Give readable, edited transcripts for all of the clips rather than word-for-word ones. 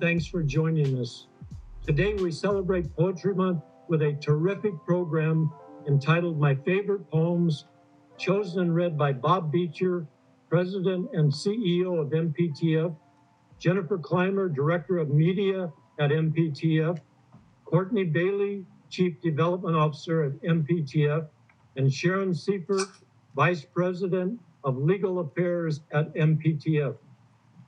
thanks for joining us. Today we celebrate Poetry Month with a terrific program entitled My Favorite Poems, chosen and read by Bob Beitcher, President and CEO of MPTF, Jennifer Clymer, Director of Media at MPTF, Courteney Bailey, Chief Development Officer at MPTF, and Sharon Siefert, Vice President of Legal Affairs at MPTF.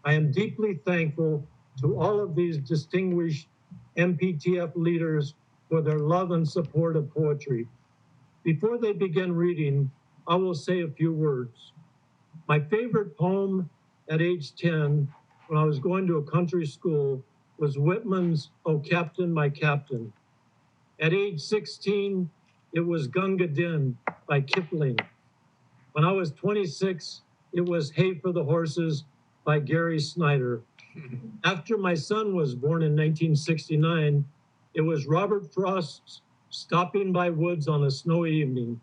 I am deeply thankful to all of these distinguished MPTF leaders for their love and support of poetry. Before they begin reading, I will say a few words. My favorite poem at age 10, when I was going to a country school, was Whitman's "Oh Captain, My Captain." At age 16, it was Gunga Din by Kipling. When I was 26, it was Hay for the Horses by Gary Snyder. After my son was born in 1969, it was Robert Frost's Stopping by Woods on a Snowy Evening.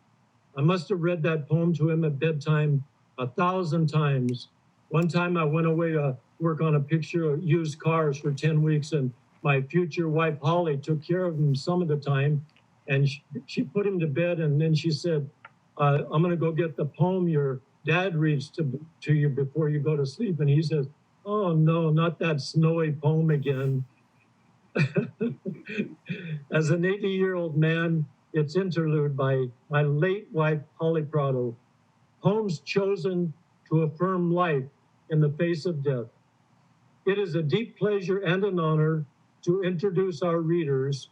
I must have read that poem to him at bedtime 1,000 times. One time I went away to work on a picture of used cars for 10 weeks, and my future wife, Holly, took care of him some of the time, and she put him to bed, and then she said, I'm gonna go get the poem your dad reads to you before you go to sleep. And he says, oh no, not that snowy poem again. As an 80-year-old man, it's interlude by my late wife, Holly Prado. Poems chosen to affirm life in the face of death. It is a deep pleasure and an honor to introduce our readers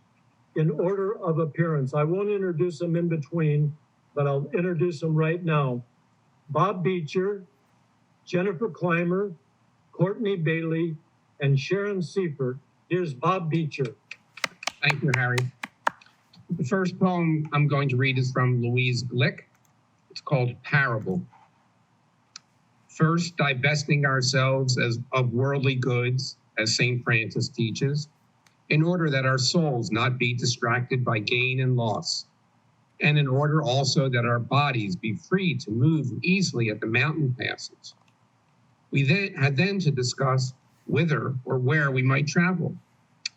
in order of appearance. I won't introduce them in between, but I'll introduce them right now. Bob Beitcher, Jennifer Clymer, Courteney Bailey, and Sharon Siefert. Here's Bob Beitcher. Thank you, Harry. The first poem I'm going to read is from Louise Glick. It's called Parable. First, divesting ourselves of worldly goods, as St. Francis teaches, in order that our souls not be distracted by gain and loss, and in order also that our bodies be free to move easily at the mountain passes. We then had to discuss whither or where we might travel,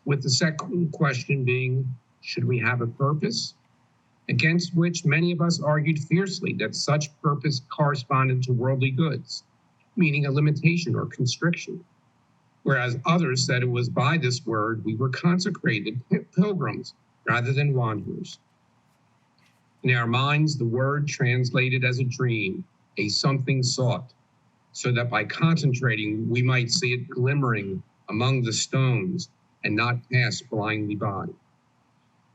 with the second question being, should we have a purpose? Against which many of us argued fiercely that such purpose corresponded to worldly goods, meaning a limitation or constriction, whereas others said it was by this word we were consecrated pilgrims rather than wanderers. In our minds, the word translated as a dream, a something sought, so that by concentrating, we might see it glimmering among the stones and not pass blindly by.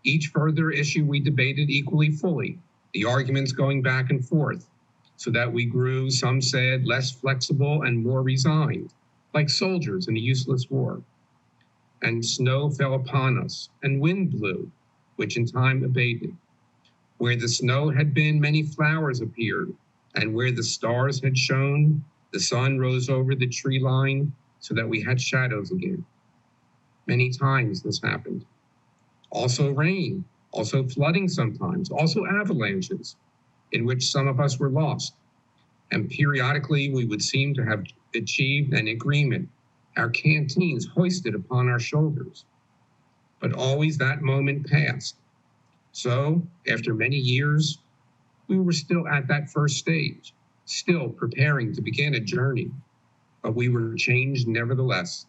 Each further issue we debated equally fully, the arguments going back and forth, so that we grew, some said, less flexible and more resigned, like soldiers in a useless war. And snow fell upon us, and wind blew, which in time abated. Where the snow had been, many flowers appeared, and where the stars had shone, the sun rose over the tree line so that we had shadows again. Many times this happened. Also rain, also flooding sometimes, also avalanches, in which some of us were lost. And periodically we would seem to have achieved an agreement, our canteens hoisted upon our shoulders. But always that moment passed. So, after many years, we were still at that first stage, still preparing to begin a journey, but we were changed nevertheless.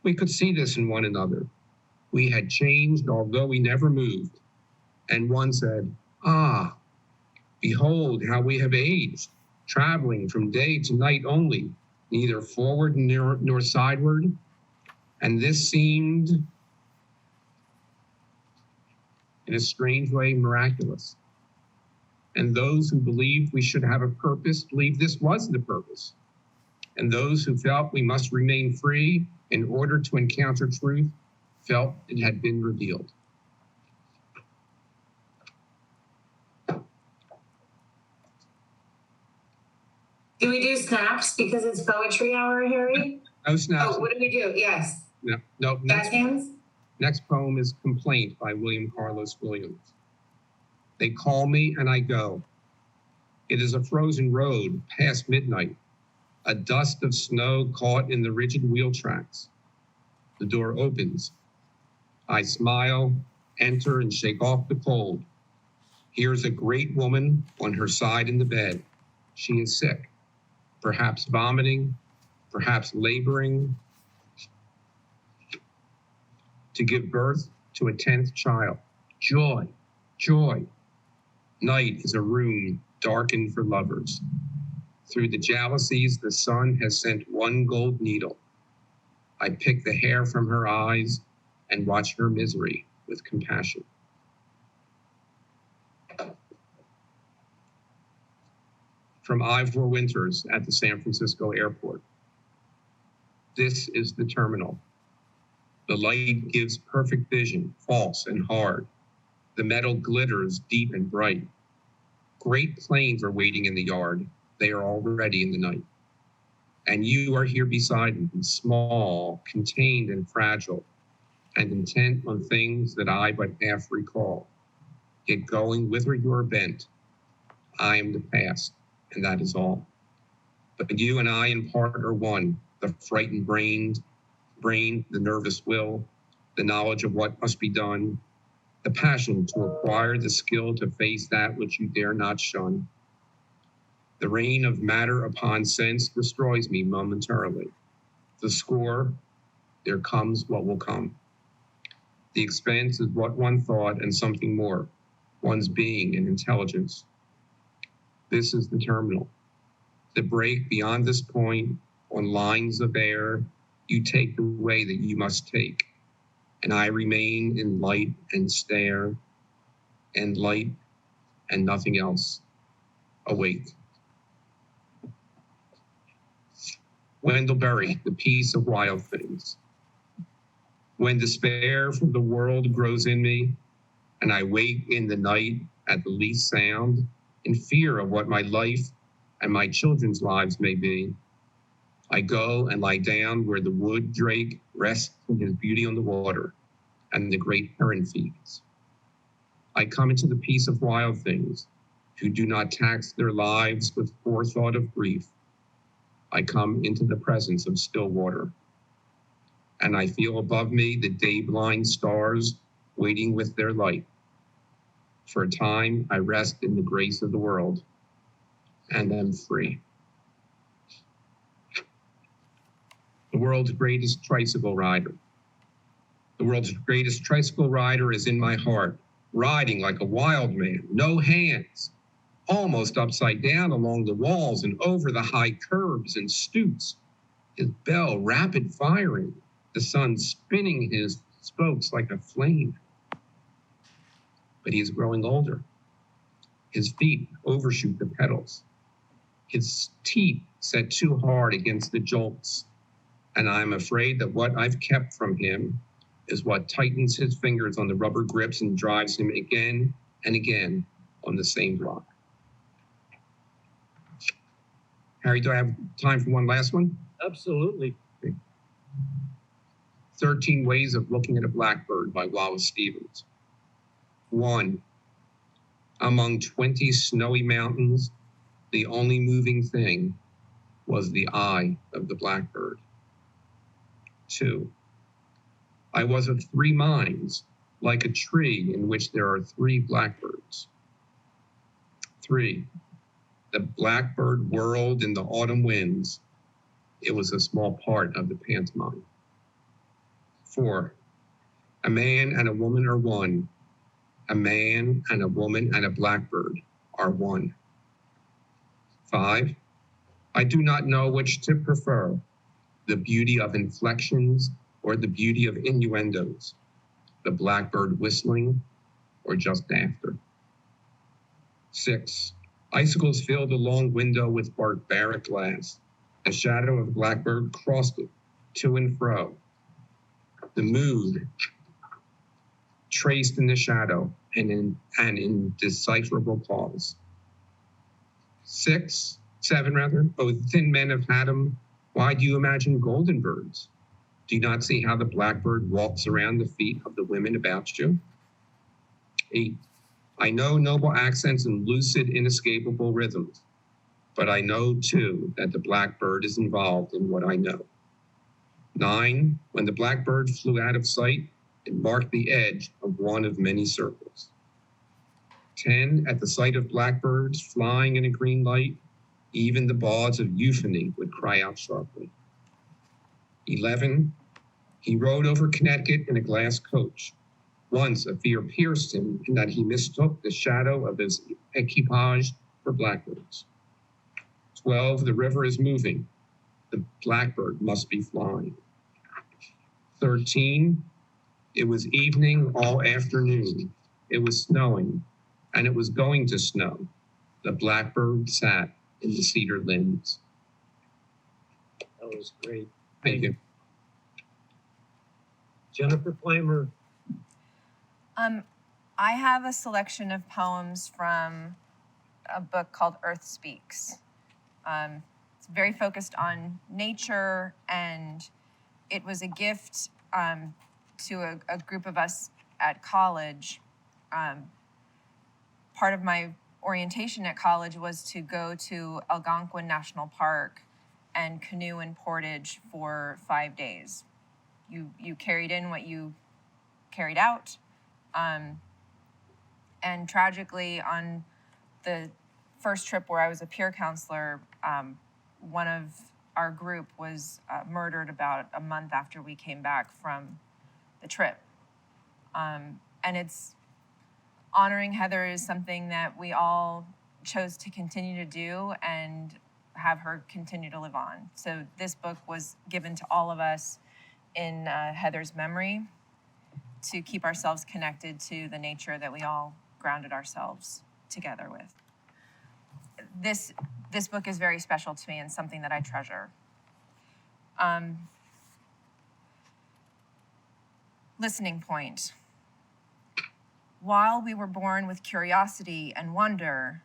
We could see this in one another. We had changed, although we never moved. And one said, ah, behold how we have aged, traveling from day to night only, neither forward nor sideward. And this seemed, in a strange way, miraculous. And those who believed we should have a purpose believed this was the purpose. And those who felt we must remain free in order to encounter truth felt it had been revealed. Do we do snaps because it's poetry hour, Harry? No snaps. Oh, what do we do? Yes. No. Jazz hands? Next poem is Complaint by William Carlos Williams. They call me and I go. It is a frozen road past midnight, a dust of snow caught in the rigid wheel tracks. The door opens. I smile, enter, and shake off the cold. Here's a great woman on her side in the bed. She is sick, perhaps vomiting, perhaps laboring to give birth to a 10th child. Joy, joy. Night is a room darkened for lovers. Through the jalousies, the sun has sent one gold needle. I pick the hair from her eyes and watch her misery with compassion. From Ivor Winters at the San Francisco airport. This is the terminal. The light gives perfect vision, false and hard. The metal glitters deep and bright. Great planes are waiting in the yard. They are already in the night. And you are here beside me, small, contained and fragile, and intent on things that I but half recall. Yet going whither you are bent, I am the past, and that is all. But you and I in part are one, the frightened brain, the nervous will, the knowledge of what must be done, the passion to acquire the skill to face that which you dare not shun. The rain of matter upon sense destroys me momentarily. The score, there comes what will come. The expense is what one thought and something more, one's being and intelligence. This is the terminal. The break beyond this point on lines of air, you take the way that you must take. And I remain in light and stare, and light and nothing else. Awake. Wendell Berry, The Peace of Wild Things. When despair from the world grows in me, and I wake in the night at the least sound, in fear of what my life and my children's lives may be, I go and lie down where the wood drake rests in his beauty on the water, and the great heron feeds. I come into the peace of wild things, who do not tax their lives with forethought of grief. I come into the presence of still water, and I feel above me the day-blind stars waiting with their light. For a time, I rest in the grace of the world, and am free. The world's greatest tricycle rider. The world's greatest tricycle rider is in my heart, riding like a wild man, no hands, almost upside down along the walls and over the high curbs and stoops. His bell rapid firing, the sun spinning his spokes like a flame. But he is growing older. His feet overshoot the pedals. His teeth set too hard against the jolts. And I'm afraid that what I've kept from him is what tightens his fingers on the rubber grips and drives him again and again on the same block. Harry, do I have time for one last one? Absolutely. 13 Ways of Looking at a Blackbird by Wallace Stevens. 1. Among 20 snowy mountains, the only moving thing was the eye of the blackbird. 2. I was of 3 minds, like a tree in which there are 3 blackbirds. 3. The blackbird whirled in the autumn winds. It was a small part of the pantomime. 4. A man and a woman are one. A man and a woman and a blackbird are one. 5. I do not know which to prefer, the beauty of inflections or the beauty of innuendos, the blackbird whistling or just after. 6. Icicles filled a long window with barbaric glass. The shadow of the blackbird crossed it to and fro. The mood traced in the shadow and in an indecipherable pause. 7, oh, thin men have had 'em. Why do you imagine golden birds? Do you not see how the blackbird walks around the feet of the women about you? 8. I know noble accents and lucid, inescapable rhythms, but I know too that the blackbird is involved in what I know. 9, when the blackbird flew out of sight, it marked the edge of one of many circles. 10, at the sight of blackbirds flying in a green light, even the bawds of euphony would cry out sharply. 11, he rode over Connecticut in a glass coach. Once a fear pierced him in that he mistook the shadow of his equipage for blackbirds. 12, the river is moving. The blackbird must be flying. 13, it was evening all afternoon. It was snowing, and it was going to snow. The blackbird sat in the cedar limbs. That was great. Thank you. Jennifer Clymer. I have a selection of poems from a book called Earth Speaks. It's very focused on nature, and it was a gift to a group of us at college. Part of my orientation at college was to go to Algonquin National Park and canoe in Portage for 5 days. You carried in what you carried out. And tragically, on the first trip where I was a peer counselor, one of our group was murdered about a month after we came back from the trip. And it's honoring Heather is something that we all chose to continue to do and have her continue to live on. So this book was given to all of us in Heather's memory to keep ourselves connected to the nature that we all grounded ourselves together with. This book is very special to me and something that I treasure. Listening point. While we were born with curiosity and wonder,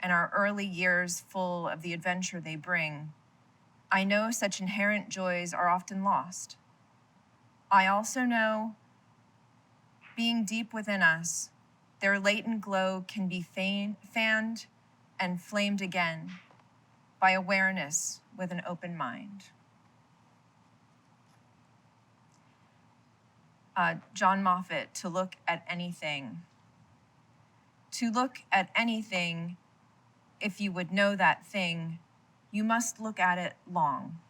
and our early years full of the adventure they bring, I know such inherent joys are often lost. I also know, being deep within us, their latent glow can be fanned and flamed again by awareness with an open mind. John Moffat, to look at anything. To look at anything, if you would know that thing, you must look at it long.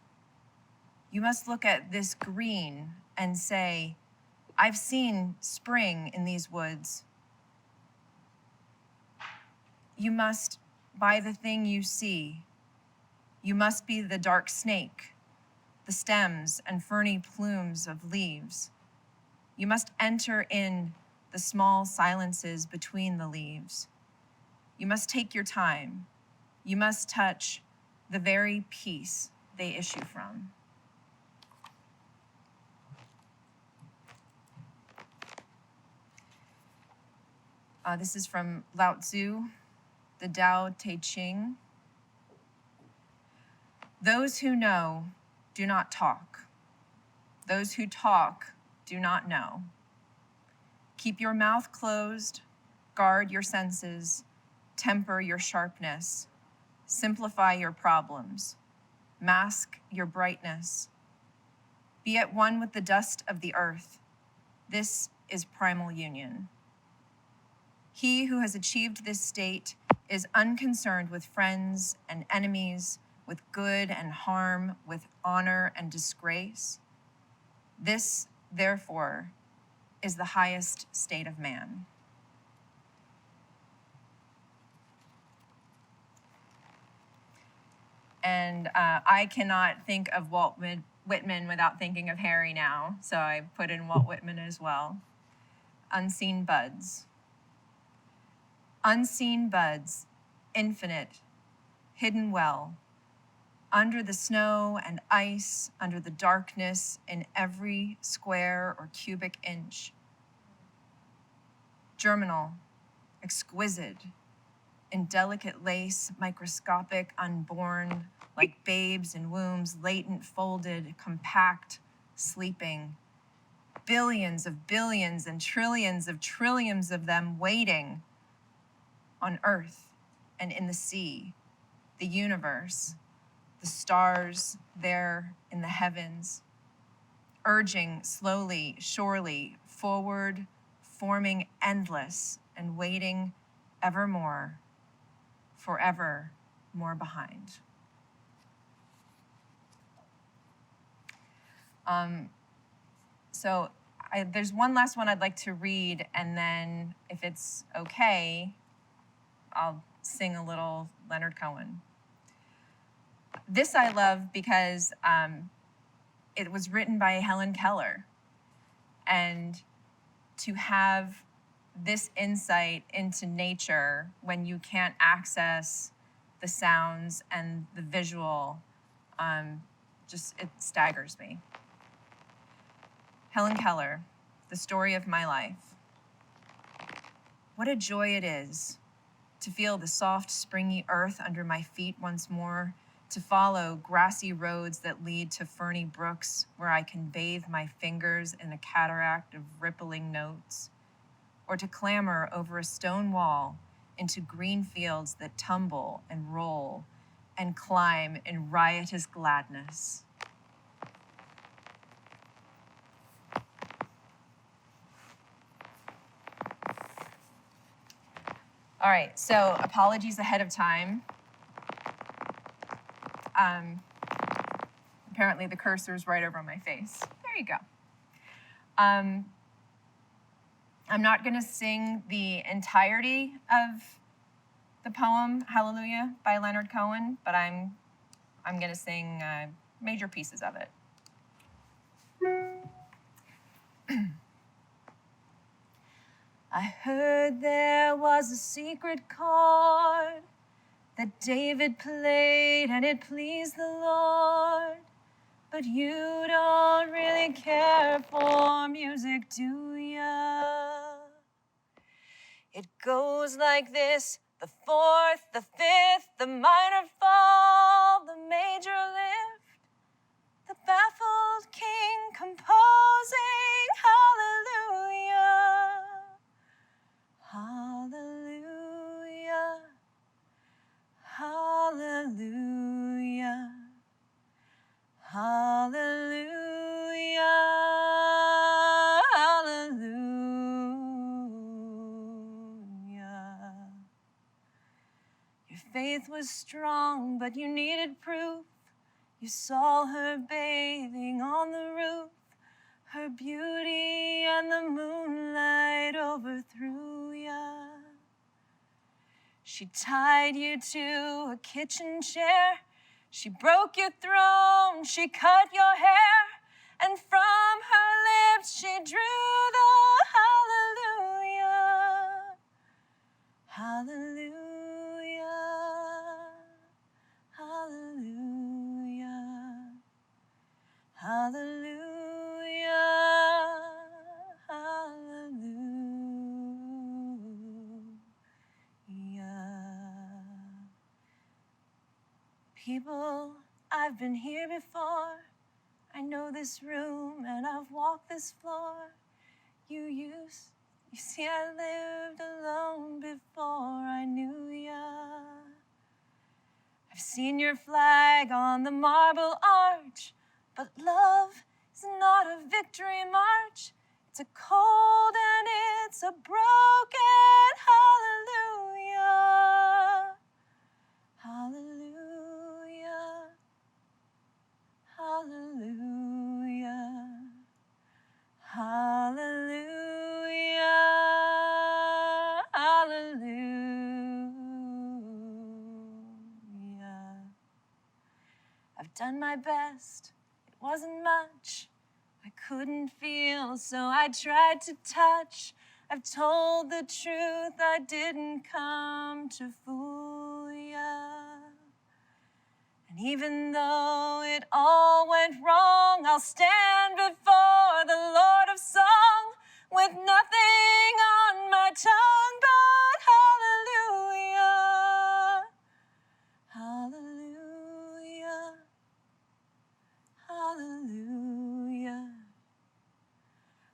You must look at this green and say, I've seen spring in these woods. You must buy the thing you see. You must be the dark snake, the stems and ferny plumes of leaves. You must enter in the small silences between the leaves. You must take your time. You must touch the very peace they issue from. This is from Lao Tzu, the Tao Te Ching. Those who know do not talk. Those who talk do not know. Keep your mouth closed, guard your senses, temper your sharpness, simplify your problems, mask your brightness. Be at one with the dust of the earth. This is primal union. He who has achieved this state is unconcerned with friends and enemies, with good and harm, with honor and disgrace. This, therefore, is the highest state of man. And I cannot think of Walt Whitman without thinking of Harry now, so I put in Walt Whitman as well. Unseen buds. Unseen buds, infinite, hidden well, under the snow and ice, under the darkness in every square or cubic inch. Germinal, exquisite, in delicate lace, microscopic, unborn, like babes in wombs, latent, folded, compact, sleeping. Billions of billions and trillions of trillions of them waiting on earth and in the sea, the universe, the stars there in the heavens. urging slowly, surely, forward, forming endless and waiting evermore, forever more behind. There's one last one I'd like to read, and then if it's okay, I'll sing a little Leonard Cohen. This I love because it was written by Helen Keller, and to have this insight into nature when you can't access the sounds and the visual, it staggers me. Helen Keller, The Story of My Life. What a joy it is to feel the soft, springy earth under my feet once more, to follow grassy roads that lead to ferny brooks where I can bathe my fingers in a cataract of rippling notes, or to clamber over a stone wall into green fields that tumble and roll and climb in riotous gladness. All right, so apologies ahead of time. Apparently the cursor's right over my face. There you go. I'm not gonna sing the entirety of the poem Hallelujah by Leonard Cohen, but I'm gonna sing major pieces of it. I heard there was a secret chord that David played and it pleased the Lord. But you don't really care for music, do ya? It goes like this: the fourth, the fifth, the minor fall, the major lift, the baffled king composing hallelujah, hallelujah, hallelujah, hallelujah, hallelujah. Your faith was strong, but you needed proof. You saw her bathing on the roof. Her beauty and the moonlight overthrew ya. She tied you to a kitchen chair. She broke your throne, she cut your hair, and from her lips she drew the hallelujah, hallelujah, hallelujah, hallelujah, hallelujah. People, I've been here before. I know this room and I've walked this floor. You see, I lived alone before I knew ya. I've seen your flag on the marble arch, but love is not a victory march. It's a cold and it's a broken hallelujah, hallelujah, hallelujah, hallelujah, hallelujah. I've done my best, it wasn't much. I couldn't feel, so I tried to touch. I've told the truth, I didn't come to fool ya. And even though it all went wrong, I'll stand before the Lord of Song with nothing on my tongue but hallelujah, hallelujah, hallelujah,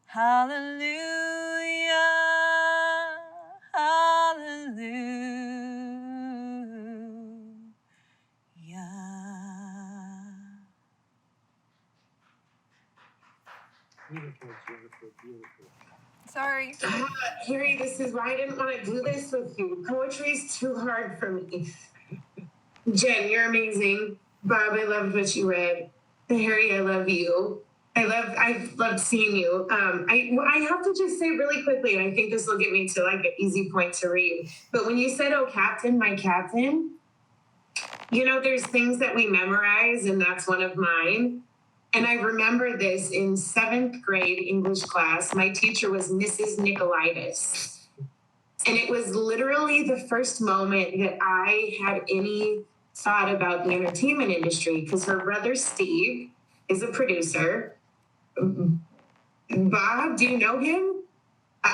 hallelujah, hallelujah. 'Cause Sorry. Harry, this is why I didn't want to do this with you. Poetry's too hard for me. Jen, you're amazing. Bob, I loved what you read. Harry, I love you. I've loved seeing you. I have to just say really quickly, and I think this will get me to like an easy point to read. But when you said, "Oh, Captain, my Captain," you know, there's things that we memorize, and that's one of mine. And I remember this in 7th grade English class. My teacher was Mrs. Nicolaitis. And it was literally the first moment that I had any thought about the entertainment industry, because her brother Steve is a producer. Bob, do you know him?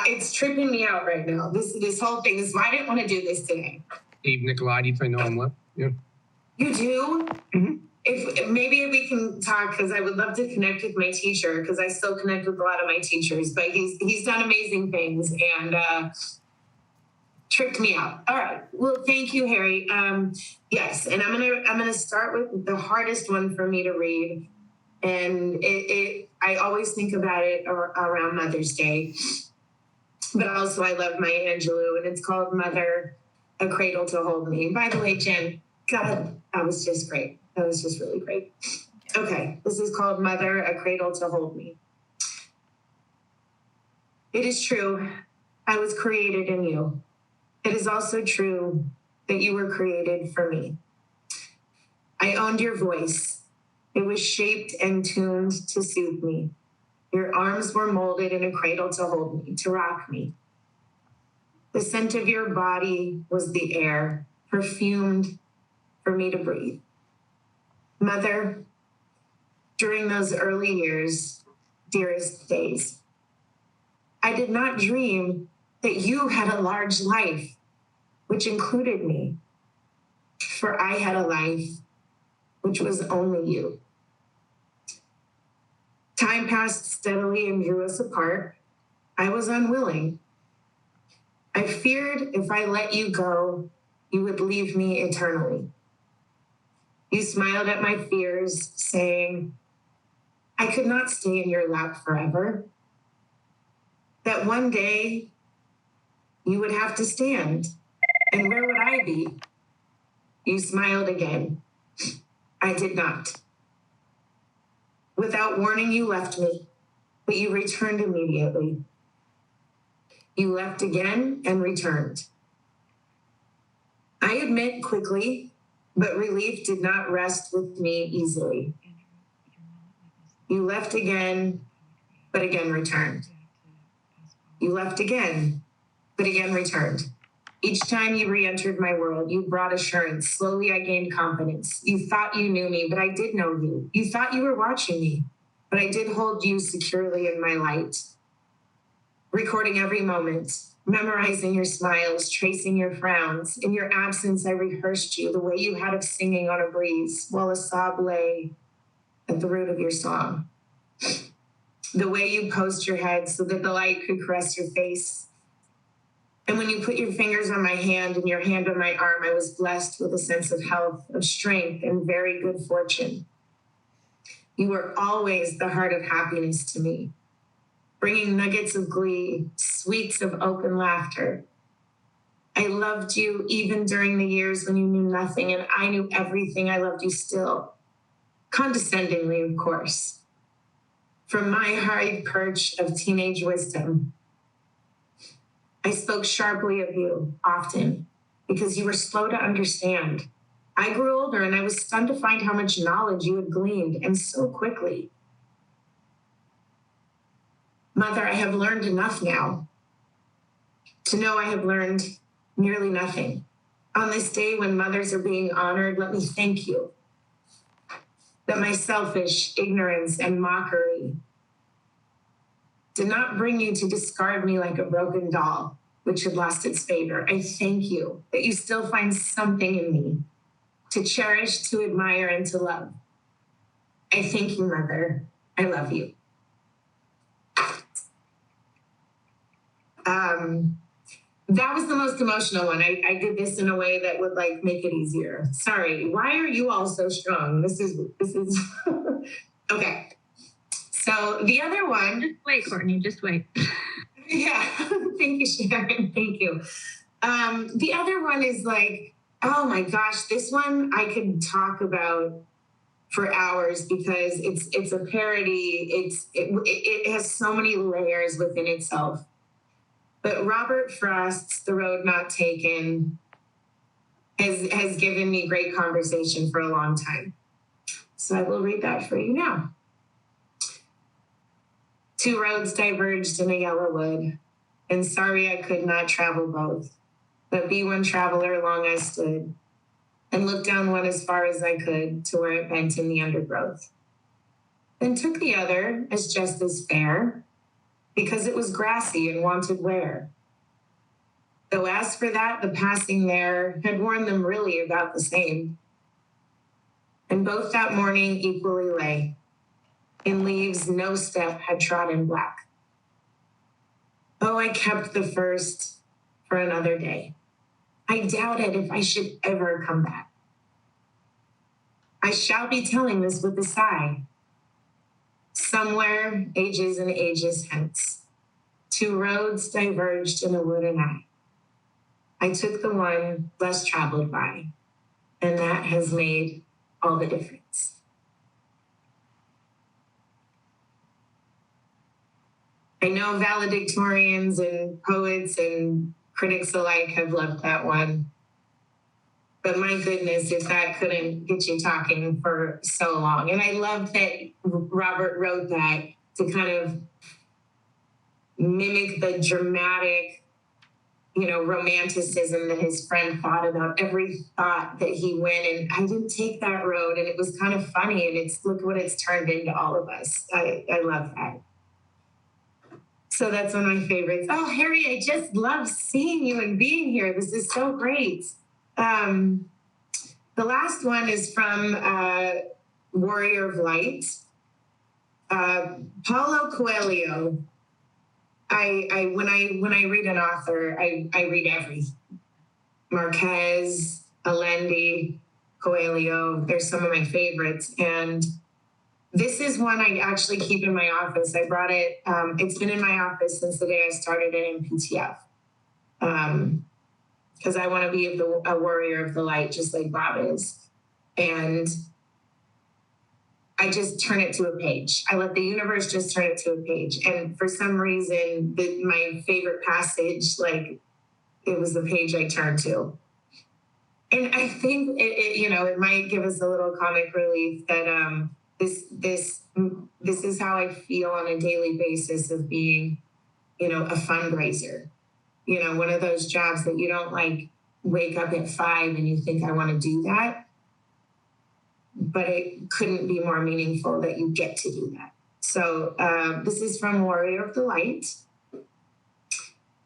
It's tripping me out right now. This whole thing is why I didn't want to do this today. Steve Nicolaitis, I know him well. Yeah. You do? Mm-hmm. If maybe we can talk, because I would love to connect with my teacher, because I still connect with a lot of my teachers, but he's done amazing things and tricked me out. All right. Well, thank you, Harry. Yes, and I'm gonna start with the hardest one for me to read, and I always think about it around Mother's Day, but also I love Maya Angelou, and it's called "Mother, a Cradle to Hold Me." By the way, Jen, God, that was just great. That was just really great. Okay, this is called "Mother, a Cradle to Hold Me." It is true, I was created in you. It is also true that you were created for me. I owned your voice. It was shaped and tuned to soothe me. Your arms were molded in a cradle to hold me, to rock me. The scent of your body was the air, perfumed for me to breathe. Mother, during those early years, dearest days, I did not dream that you had a large life, which included me, for I had a life which was only you. Time passed steadily and drew us apart. I was unwilling. I feared if I let you go, you would leave me eternally. You smiled at my fears, saying, I could not stay in your lap forever. That one day you would have to stand, and where would I be? You smiled again. I did not. Without warning, you left me, but you returned immediately. You left again and returned. I admit quickly, but relief did not rest with me easily. You left again, but again returned. You left again, but again returned. Each time you re-entered my world, you brought assurance. Slowly I gained confidence. You thought you knew me, but I did know you. You thought you were watching me, but I did hold you securely in my light. Recording every moment, memorizing your smiles, tracing your frowns. In your absence, I rehearsed you the way you had of singing on a breeze while a sob lay at the root of your song. The way you posed your head so that the light could caress your face. And when you put your fingers on my hand and your hand on my arm, I was blessed with a sense of health, of strength, and very good fortune. You were always the heart of happiness to me, bringing nuggets of glee, sweets of open laughter. I loved you even during the years when you knew nothing and I knew everything. I loved you still, condescendingly, of course, from my high perch of teenage wisdom. I spoke sharply of you often because you were slow to understand. I grew older and I was stunned to find how much knowledge you had gleaned, and so quickly. Mother, I have learned enough now to know I have learned nearly nothing. On this day when mothers are being honored, let me thank you that my selfish ignorance and mockery did not bring you to discard me like a broken doll, which had lost its favor. I thank you that you still find something in me to cherish, to admire, and to love. I thank you, Mother. I love you. That was the most emotional one. I did this in a way that would like make it easier. Sorry. Why are you all so strong? This is okay. So the other one. Just wait, Courtney, just wait. Yeah, thank you, Sharon. Thank you. The other one is like, oh my gosh, this one I could talk about for hours because it's a parody. It has so many layers within itself. But Robert Frost's The Road Not Taken has given me great conversation for a long time. So I will read that for you now. Two roads diverged in a yellow wood, and sorry I could not travel both. But be one traveler long I stood, and looked down one as far as I could to where it bent in the undergrowth. Then took the other as just as fair, because it was grassy and wanted wear. Though as for that, the passing there had worn them really about the same. And both that morning equally lay, in leaves no step had trodden black. Oh, I kept the first for another day. I doubted if I should ever come back. I shall be telling this with a sigh. Somewhere, ages and ages hence, two roads diverged in a wood and I took the one less traveled by, and that has made all the difference. I know valedictorians and poets and critics alike have loved that one. But my goodness, if that couldn't get you talking for so long. And I love that Robert wrote that to kind of mimic the dramatic, romanticism that his friend thought about every thought that he went. And I didn't take that road, and it was kind of funny. And look what it's turned into all of us. I love that. So that's one of my favorites. Oh, Harry, I just love seeing you and being here. This is so great. The last one is from Warrior of Light. Paulo Coelho. When I read an author, I read everything. Marquez, Allende, Coelho. They're some of my favorites. And this is one I actually keep in my office. I brought it. It's been in my office since the day I started at MPTF. Because I want to be a warrior of the light, just like Bob is. And I just turn it to a page. I let the universe just turn it to a page. And for some reason, my favorite passage, it was the page I turned to. And I think it might give us a little comic relief that this is how I feel on a daily basis of being, a fundraiser. One of those jobs that you don't wake up at 5 and you think, I want to do that. But it couldn't be more meaningful that you get to do that. So this is from Warrior of the Light.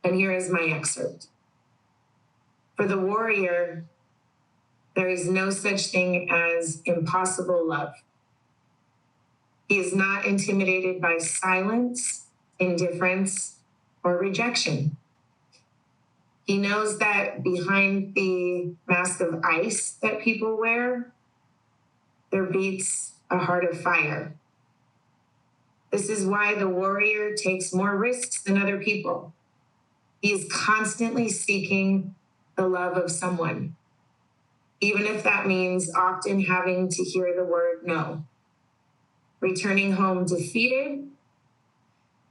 And here is my excerpt. For the warrior, there is no such thing as impossible love. He is not intimidated by silence, indifference, or rejection. He knows that behind the mask of ice that people wear, there beats a heart of fire. This is why the warrior takes more risks than other people. He is constantly seeking the love of someone, even if that means often having to hear the word no, returning home defeated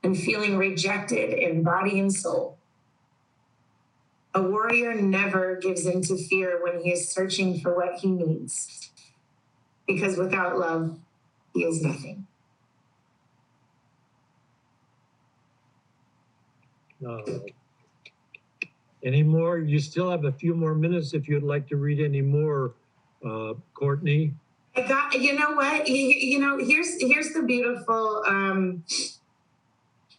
and feeling rejected in body and soul. A warrior never gives in to fear when he is searching for what he needs, because without love, he is nothing. Any more? You still have a few more minutes if you'd like to read any more, Courtney. You know what? Here's the beautiful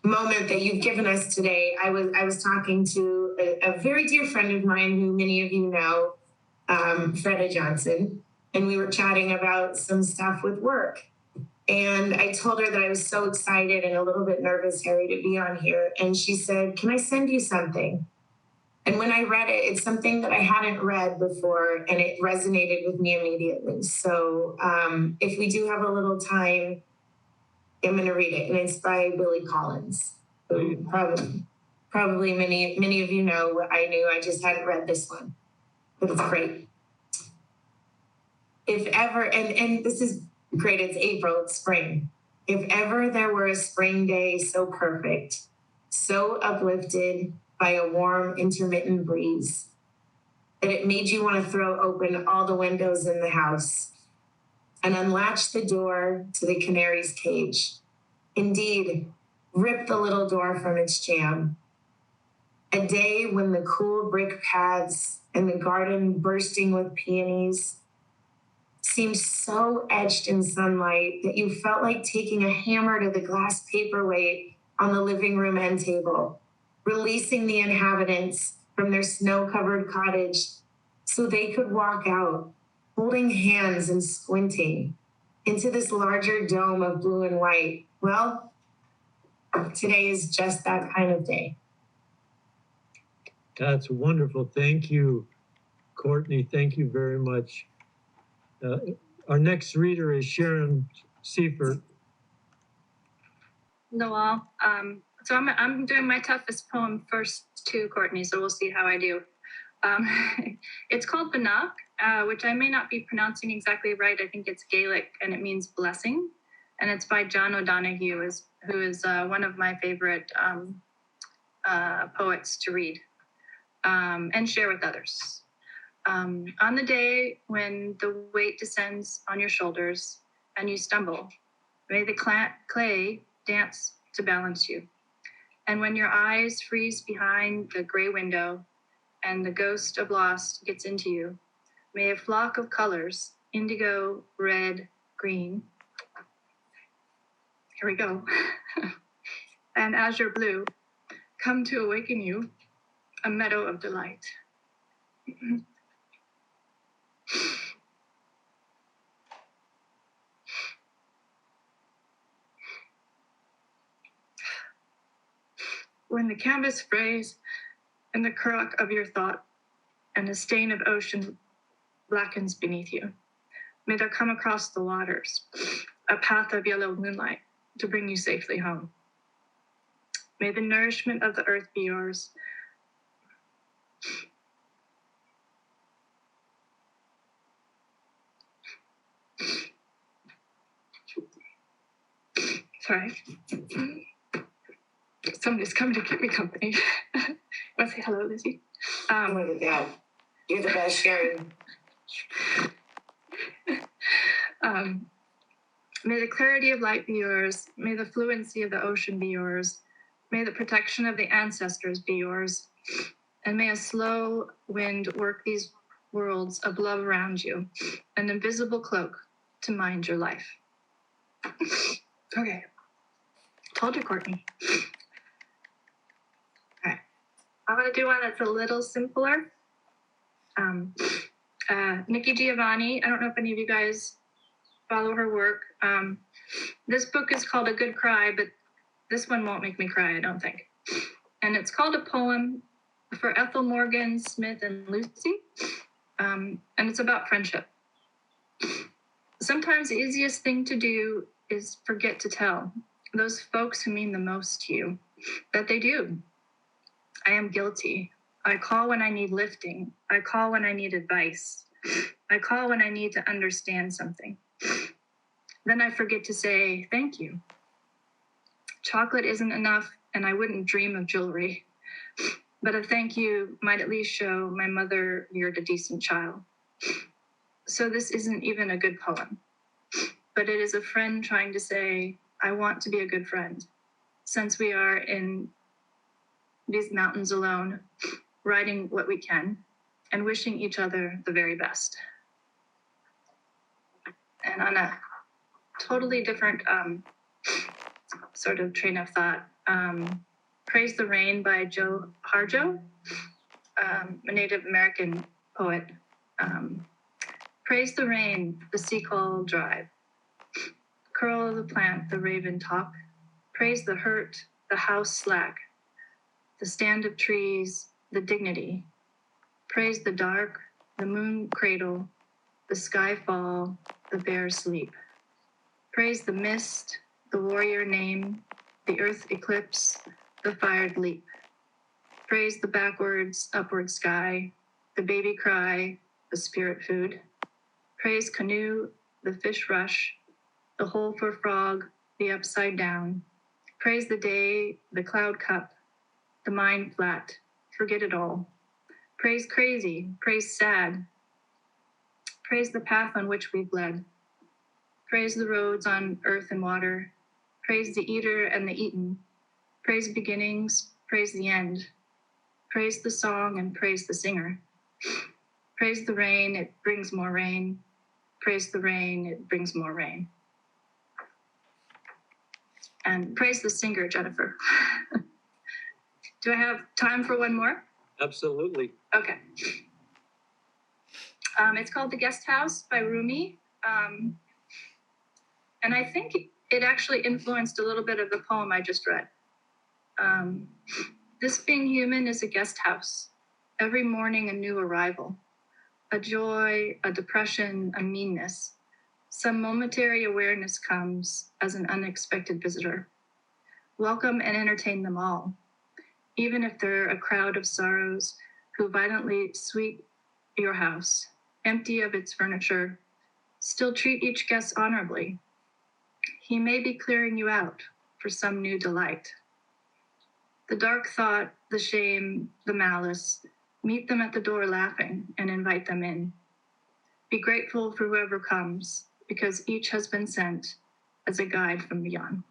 moment that you've given us today. I was talking to a very dear friend of mine who many of you know, Freda Johnson, and we were chatting about some stuff with work. And I told her that I was so excited and a little bit nervous, Harry, to be on here. And she said, can I send you something? And when I read it, it's something that I hadn't read before, and it resonated with me immediately. So if we do have a little time, I'm going to read it, and it's by Billy Collins, who probably many of you know. I knew, I just hadn't read this one, but it's great. If ever, and this is great, it's April, it's spring. If ever there were a spring day so perfect, so uplifted by a warm, intermittent breeze, that it made you want to throw open all the windows in the house and unlatch the door to the canary's cage. Indeed, rip the little door from its jamb. A day when the cool brick paths and the garden bursting with peonies seemed so etched in sunlight that you felt like taking a hammer to the glass paperweight on the living room end table, releasing the inhabitants from their snow-covered cottage so they could walk out, holding hands and squinting into this larger dome of blue and white. Well, today is just that kind of day. That's wonderful. Thank you, Courteney. Thank you very much. Our next reader is Sharon Siefert. Hello all. So I'm doing my toughest poem first too, Courteney, so we'll see how I do. It's called Banach, which I may not be pronouncing exactly right. I think it's Gaelic and it means blessing. And it's by John O'Donoghue, who is one of my favorite poets to read and share with others. On the day when the weight descends on your shoulders and you stumble, may the clay dance to balance you. And when your eyes freeze behind the gray window and the ghost of lost gets into you, may a flock of colors, indigo, red, green, here we go, and azure blue, come to awaken you, a meadow of delight. When the canvas frays and the currach of your thought and a stain of ocean blackens beneath you, may there come across the waters a path of yellow moonlight to bring you safely home. May the nourishment of the earth be yours. Sorry. Somebody's coming to keep me company. Want to say hello, Lizzie? Oh my God, you're the best, Sharon. May the clarity of light be yours. May the fluency of the ocean be yours. May the protection of the ancestors be yours. And may a slow wind work these worlds of love around you, an invisible cloak to mind your life. Okay. Told you, Courteney. All right. I'm going to do one that's a little simpler. Nikki Giovanni, I don't know if any of you guys follow her work. This book is called A Good Cry, but this one won't make me cry, I don't think. And it's called A Poem for Ethel Morgan, Smith, and Lucy. And it's about friendship. Sometimes the easiest thing to do is forget to tell those folks who mean the most to you that they do. I am guilty. I call when I need lifting. I call when I need advice. I call when I need to understand something. Then I forget to say thank you. Chocolate isn't enough, and I wouldn't dream of jewelry. But a thank you might at least show my mother reared a decent child. So this isn't even a good poem, but it is a friend trying to say, I want to be a good friend, since we are in these mountains alone, writing what we can, and wishing each other the very best. And on a totally different sort of train of thought, Praise the Rain by Joe Harjo, a Native American poet. Praise the rain, the seagull drive. Curl the plant, the raven talk. Praise the hurt, the house slack. The stand of trees, the dignity. Praise the dark, the moon cradle, the sky fall, the bear sleep. Praise the mist, the warrior name, the earth eclipse, the fired leap. Praise the backwards, upward sky, the baby cry, the spirit food. Praise canoe, the fish rush, the hole for frog, the upside down. Praise the day, the cloud cup, the mind flat, forget it all. Praise crazy, praise sad. Praise the path on which we've led. Praise the roads on earth and water. Praise the eater and the eaten. Praise beginnings, praise the end. Praise the song and praise the singer. Praise the rain, it brings more rain. Praise the rain, it brings more rain. And praise the singer, Jennifer. Do I have time for one more? Absolutely. Okay. It's called The Guest House by Rumi. And I think it actually influenced a little bit of the poem I just read. This being human is a guest house. Every morning a new arrival. A joy, a depression, a meanness. Some momentary awareness comes as an unexpected visitor. Welcome and entertain them all, even if they're a crowd of sorrows who violently sweep your house, empty of its furniture. Still treat each guest honorably. He may be clearing you out for some new delight. The dark thought, the shame, the malice, meet them at the door laughing and invite them in. Be grateful for whoever comes, because each has been sent as a guide from beyond.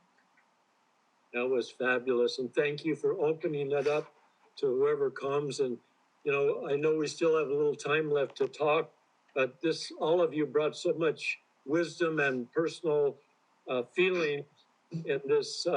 That was fabulous. And thank you for opening that up to whoever comes. And, you know, I know we still have a little time left to talk, but all of you brought so much wisdom and personal feeling in this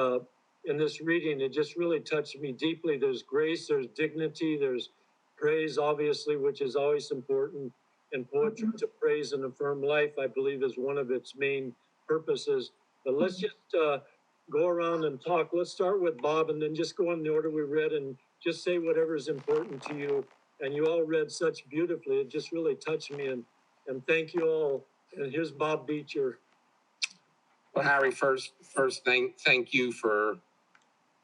reading. It just really touched me deeply. There's grace, there's dignity, there's praise, obviously, which is always important. And poetry to praise and affirm life, I believe, is one of its main purposes. But let's just go around and talk. Let's start with Bob and then just go in the order we read and just say whatever is important to you. And you all read such beautifully. It just really touched me. And thank you all. And here's Bob Beitcher. Well, Harry, first thank you for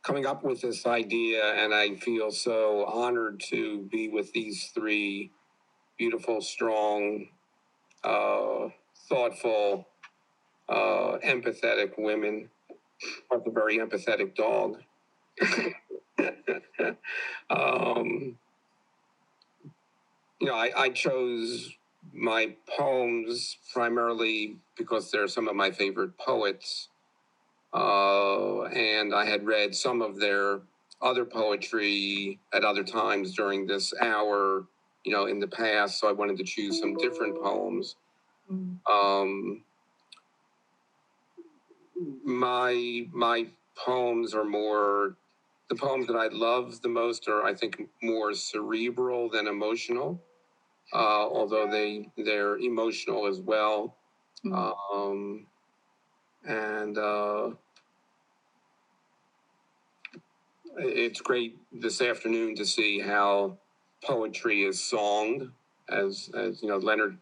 coming up with this idea. And I feel so honored to be with these three beautiful, strong, thoughtful, empathetic women with a very empathetic dog. I chose my poems primarily because they're some of my favorite poets. And I had read some of their other poetry at other times during this hour, in the past. So I wanted to choose some different poems. My poems are more, the poems that I love the most are, I think, more cerebral than emotional, although they're emotional as well. It's great this afternoon to see how poetry is songed, as Leonard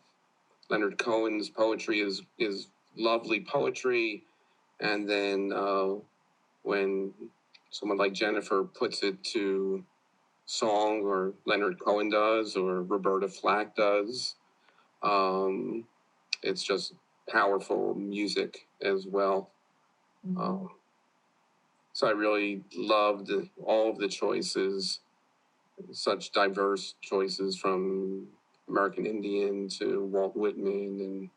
Cohen's poetry is lovely poetry, and then when someone like Jennifer puts it to song, or Leonard Cohen does, or Roberta Flack does, it's just powerful music as well. So I really loved all of the choices, such diverse choices, from American Indian to Walt Whitman and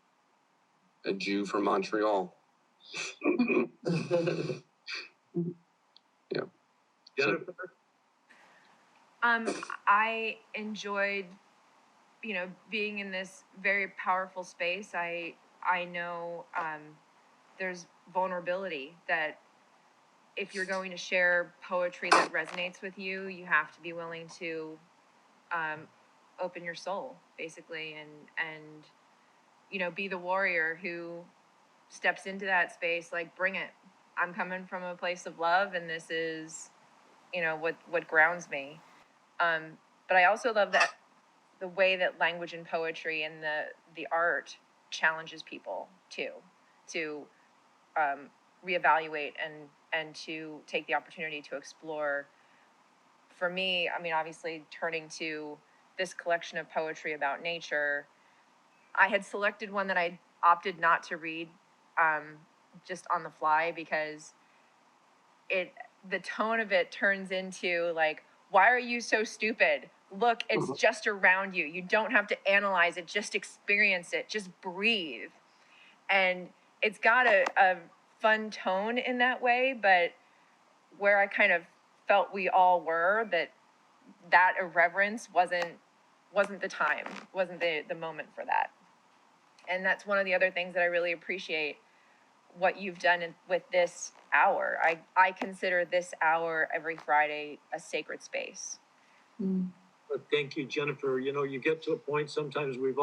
a Jew from Montreal. Yeah. Jennifer? I enjoyed, being in this very powerful space. I know there's vulnerability that if you're going to share poetry that resonates with you, you have to be willing to open your soul, basically, and be the warrior who steps into that space, like, bring it. I'm coming from a place of love, and this is, what grounds me. But I also love that the way that language and poetry and the art challenges people too, to reevaluate and to take the opportunity to explore. For me, I mean, obviously turning to this collection of poetry about nature, I had selected one that I opted not to read just on the fly because the tone of it turns into like, why are you so stupid? Look, it's just around you. You don't have to analyze it, just experience it, just breathe. And it's got a fun tone in that way, but where I kind of felt we all were, that irreverence wasn't the time, wasn't the moment for that. And that's one of the other things that I really appreciate what you've done with this hour. I consider this hour every Friday a sacred space. But thank you, Jennifer. You know, you get to a point sometimes you've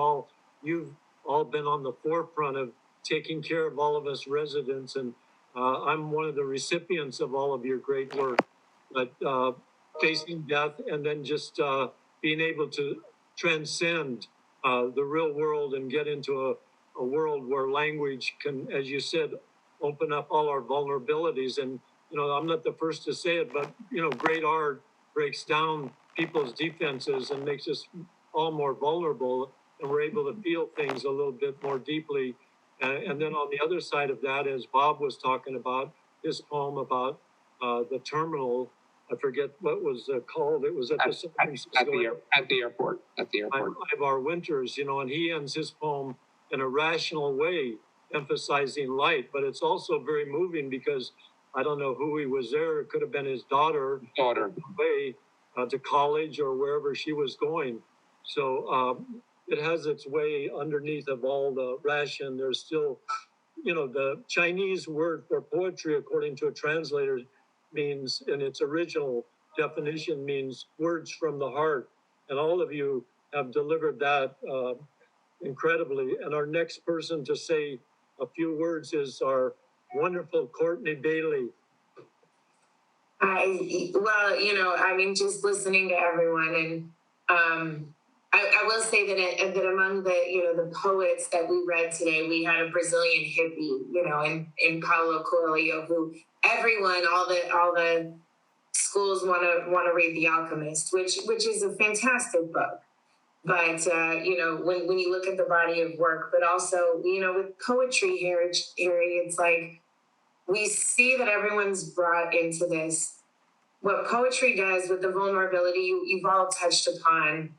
all been on the forefront of taking care of all of us residents, and I'm one of the recipients of all of your great work. But facing death and then just being able to transcend the real world and get into a world where language can, as you said, open up all our vulnerabilities. And, you know, I'm not the first to say it, but, you know, great art breaks down people's defenses and makes us all more vulnerable, and we're able to feel things a little bit more deeply. And then on the other side of that, as Bob was talking about his poem about the terminal, I forget what was called. It was at the airport. Ivar Winters, you know, and he ends his poem in a rational way, emphasizing light. But it's also very moving because I don't know who he was there. It could have been his daughter. Way to college or wherever she was going. So it has its way underneath of all the ration. There's still, you know, the Chinese word for poetry, according to a translator, means, in its original definition, means words from the heart. And all of you have delivered that incredibly. And our next person to say a few words is our wonderful Courteney Bailey. Well, you know, I mean, just listening to everyone, and I will say that among the, you know, the poets that we read today, we had a Brazilian hippie, you know, in Paulo Coelho, who everyone, all the schools want to read The Alchemist, which is a fantastic book. But you know, when you look at the body of work, but also, you know, with poetry here, Harry, it's like, we see that everyone's brought into this. What poetry does with the vulnerability, you've all touched upon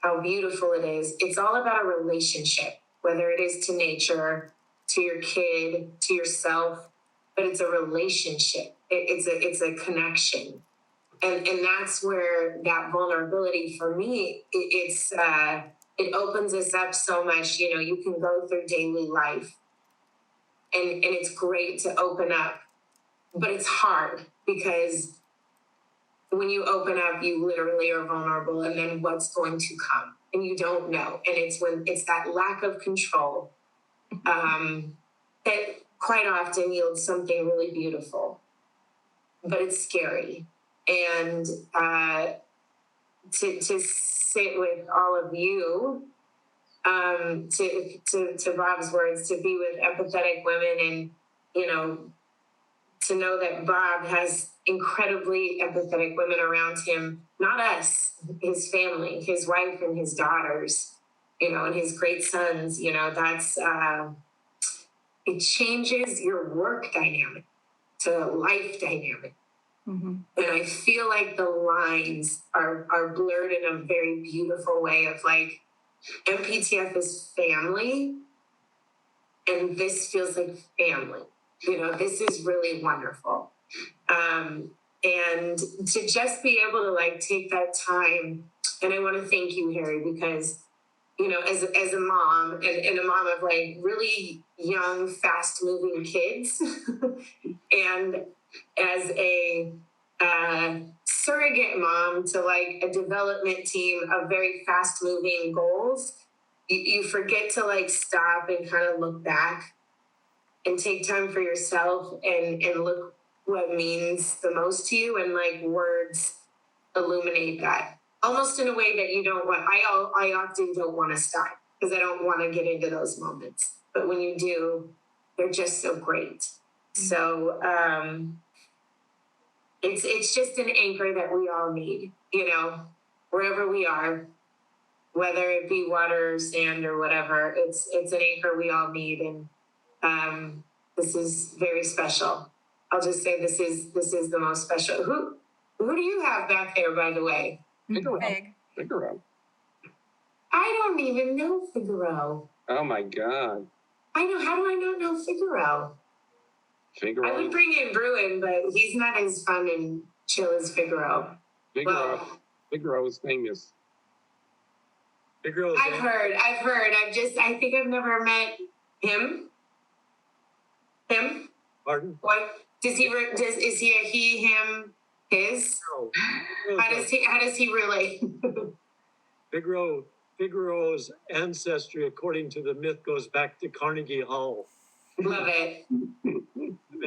how beautiful it is. It's all about a relationship, whether it is to nature, to your kid, to yourself, but it's a relationship. It's a connection. And that's where that vulnerability for me, it opens us up so much. You know, you can go through daily life, and it's great to open up, but it's hard because when you open up, you literally are vulnerable, and then what's going to come, and you don't know. And it's that lack of control that quite often yields something really beautiful, but it's scary. And to sit with all of you, to Bob's words, to be with empathetic women, and, you know, to know that Bob has incredibly empathetic women around him, not us, his family, his wife and his daughters, you know, and his great sons, you know, that's, it changes your work dynamic to life dynamic. Mm-hmm. And I feel like the lines are blurred in a very beautiful way of like, MPTF is family, and this feels like family. You know, this is really wonderful. And to just be able to like take that time, and I want to thank you, Harry, because, you know, as a mom and a mom of like really young, fast moving kids, and as a surrogate mom to like a development team of very fast moving goals, you forget to like stop and kind of look back and take time for yourself and look what means the most to you, and like words illuminate that almost in a way that you don't want. I often don't want to stop because I don't want to get into those moments, but when you do, they're just so great So it's just an anchor that we all need, wherever we are, whether it be water or sand or whatever. It's an anchor we all need, and this is very special. I'll just say this is the most special. Who do you have back there, by the way? Figaro. I don't even know Figaro. Oh my God. I know. How do I not know Figaro? Figaro. I would bring in Bruin, but he's not as fun and chill as Figaro. Figaro is famous. Figaro. I've heard. I think I've never met him. Him? Pardon? What? Is he a he, him, his? No. How does he relate? Figaro's ancestry, according to the myth, goes back to Carnegie Hall. Love it.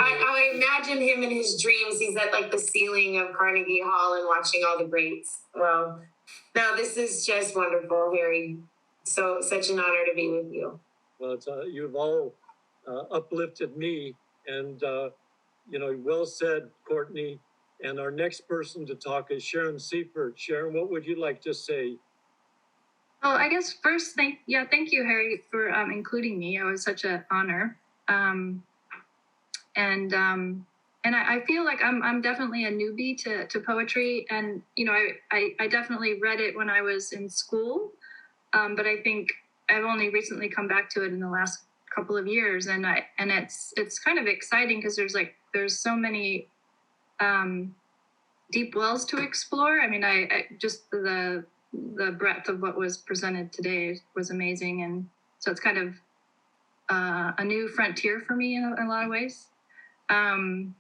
I imagine him in his dreams. He's at like the ceiling of Carnegie Hall and watching all the greats. Well, no, this is just wonderful, Harry. Such an honor to be with you. Well, you've all uplifted me, and well said, Courteney. And our next person to talk is Sharon Siefert. Sharon, what would you like to say? Well, I guess first, thank you, Harry, for including me. It was such an honor. And I feel like I'm definitely a newbie to poetry, and I definitely read it when I was in school, but I think I've only recently come back to it in the last couple of years, and it's kind of exciting because there's so many deep wells to explore. I mean, I just the breadth of what was presented today was amazing, and so it's kind of a new frontier for me in a lot of ways. The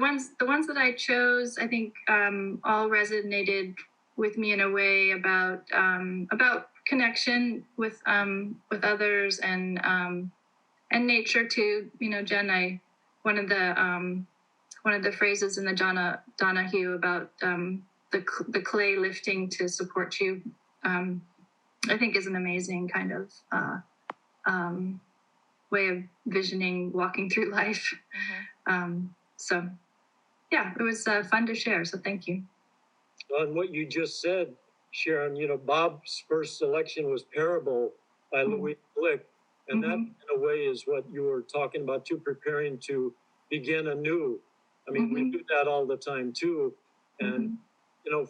ones that I chose, I think all resonated with me in a way about connection with others and nature too. Jen, one of the phrases in the Donahue about the clay lifting to support you, I think is an amazing kind of way of visioning walking through life. So yeah, it was fun to share. So thank you. On what you just said, Sharon, Bob's first selection was Parable by Louise Blick. And that, in a way, is what you were talking about, too, preparing to begin anew. I mean, we do that all the time, too. And,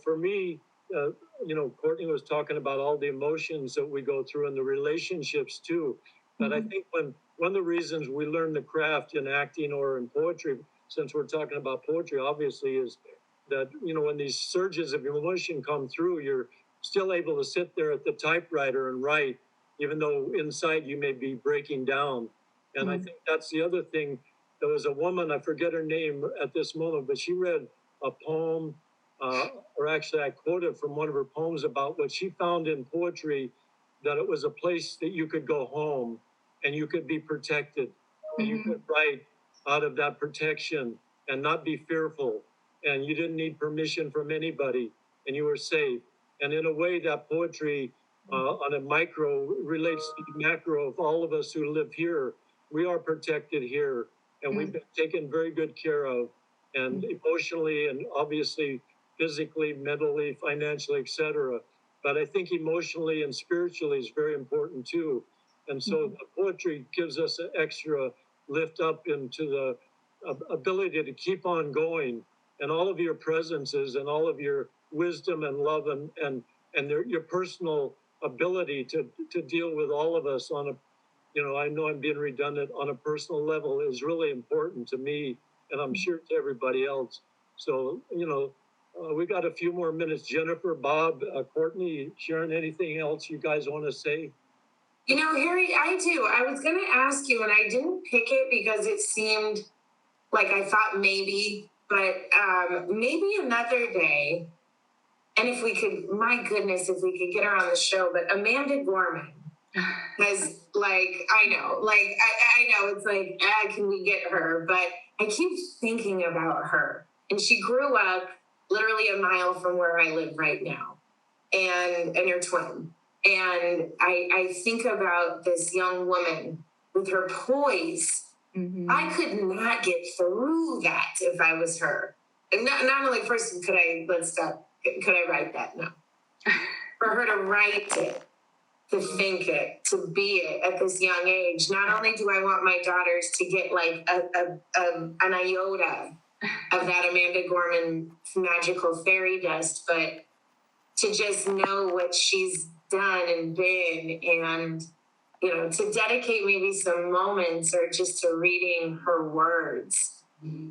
for me, Courteney was talking about all the emotions that we go through and the relationships, too. But I think one of the reasons we learn the craft in acting or in poetry, since we're talking about poetry, obviously, is that, when these surges of emotion come through, you're still able to sit there at the typewriter and write, even though inside you may be breaking down. And I think that's the other thing. There was a woman, I forget her name at this moment, but she read a poem, or actually I quoted from one of her poems about what she found in poetry, that it was a place that you could go home and you could be protected. And you could write out of that protection and not be fearful. And you didn't need permission from anybody, and you were safe. And in a way, that poetry on a micro relates to the macro of all of us who live here. We are protected here, and we've been taken very good care of, and emotionally and obviously physically, mentally, financially, etc. But I think emotionally and spiritually is very important too. And so the poetry gives us an extra lift up into the ability to keep on going, and all of your presences and all of your wisdom and love and your personal ability to deal with all of us on a, I know I'm being redundant, on a personal level is really important to me, and I'm sure to everybody else. So, we got a few more minutes. Jennifer, Bob, Courteney, Sharon, anything else you guys want to say? Harry, I do. I was going to ask you, and I didn't pick it because it seemed like I thought maybe, but maybe another day. And if we could, my goodness, if we could get her on the show, but Amanda Gorman has I know it's like, can we get her? But I keep thinking about her, and she grew up literally a mile from where I live right now, and her twin. And I think about this young woman with her poise I could not get through that if I was her. And not only first could I write that? No. For her to write it, to think it, to be it at this young age. Not only do I want my daughters to get like an iota of that Amanda Gorman magical fairy dust, but to just know what she's done and been, and to dedicate maybe some moments or just to reading her words.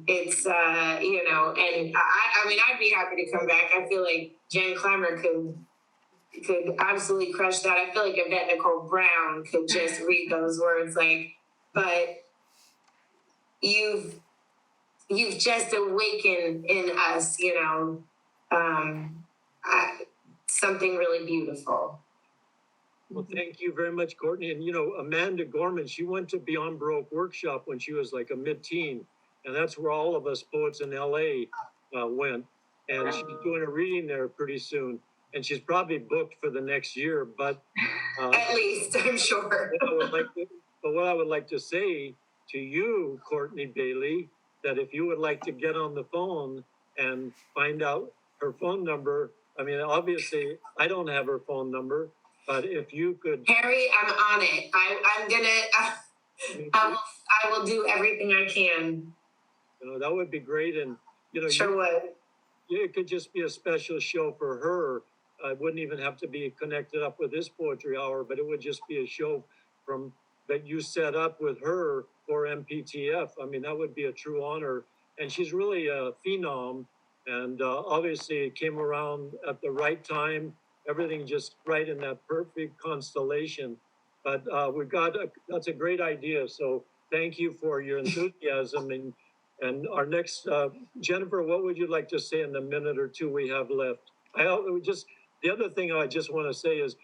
It's and I mean, I'd be happy to come back. I feel like Jen Clymer could absolutely crush that. I feel like Yvette Nicole Brown could just read those words, but you've just awakened in us, something really beautiful. Well, thank you very much, Courtney. And, Amanda Gorman, she went to Beyond Baroque Workshop when she was like a mid-teen. And that's where all of us poets in LA went. And she's doing a reading there pretty soon. And she's probably booked for the next year. But at least, I'm sure. What I would like to say to you, Courteney Bailey, that if you would like to get on the phone and find out her phone number, I mean, obviously, I don't have her phone number. But if you could, Harry, I'm on it. I will do everything I can. That would be great, and sure would. It could just be a special show for her. It wouldn't even have to be connected up with this poetry hour, but it would just be a show that you set up with her for MPTF. I mean, that would be a true honor, and she's really a phenom, and obviously it came around at the right time. Everything just right in that perfect constellation. But that's a great idea. So thank you for your enthusiasm. And our next, Jennifer, what would you like to say in the minute or two we have left? The other thing I just want to say is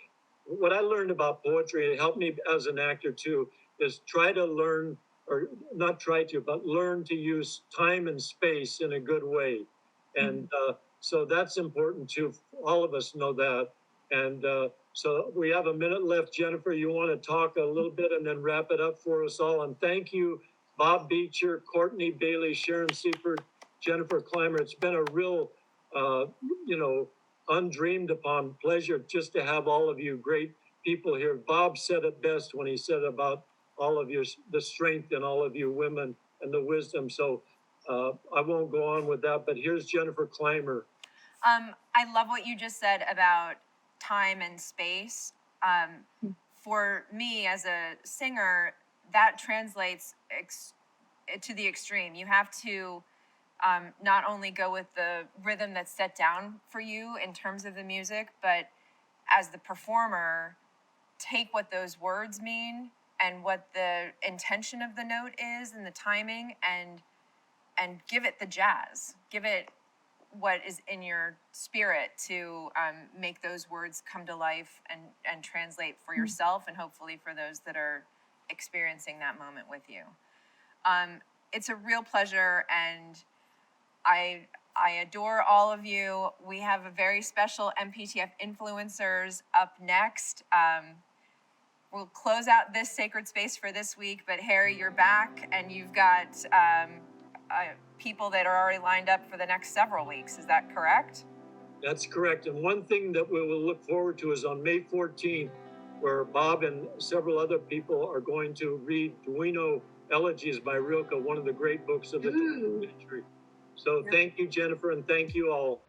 what I learned about poetry, it helped me as an actor too, is try to learn, or not try to, but learn to use time and space in a good way. And so that's important too. All of us know that. And so we have a minute left. Jennifer, you want to talk a little bit and then wrap it up for us all. And thank you, Bob Beitcher, Courteney Bailey, Sharon Siefert, Jennifer Clymer. It's been a real, undreamed upon pleasure just to have all of you great people here. Bob said it best when he said about all of the strength in all of you women and the wisdom. So I won't go on with that, but here's Jennifer Clymer. I love what you just said about time and space. For me as a singer, that translates to the extreme. You have to not only go with the rhythm that's set down for you in terms of the music, but as the performer, take what those words mean and what the intention of the note is and the timing, and give it the jazz. Give it what is in your spirit to make those words come to life and translate for yourself and hopefully for those that are experiencing that moment with you. It's a real pleasure, and I adore all of you. We have a very special MPTF influencers up next. We'll close out this sacred space for this week, but Harry, you're back, and you've got people that are already lined up for the next several weeks. Is that correct? That's correct. And one thing that we will look forward to is on May 14th, where Bob and several other people are going to read Duino Elegies by Rilke, one of the great books of the 20th century. So thank you, Jennifer, and thank you all.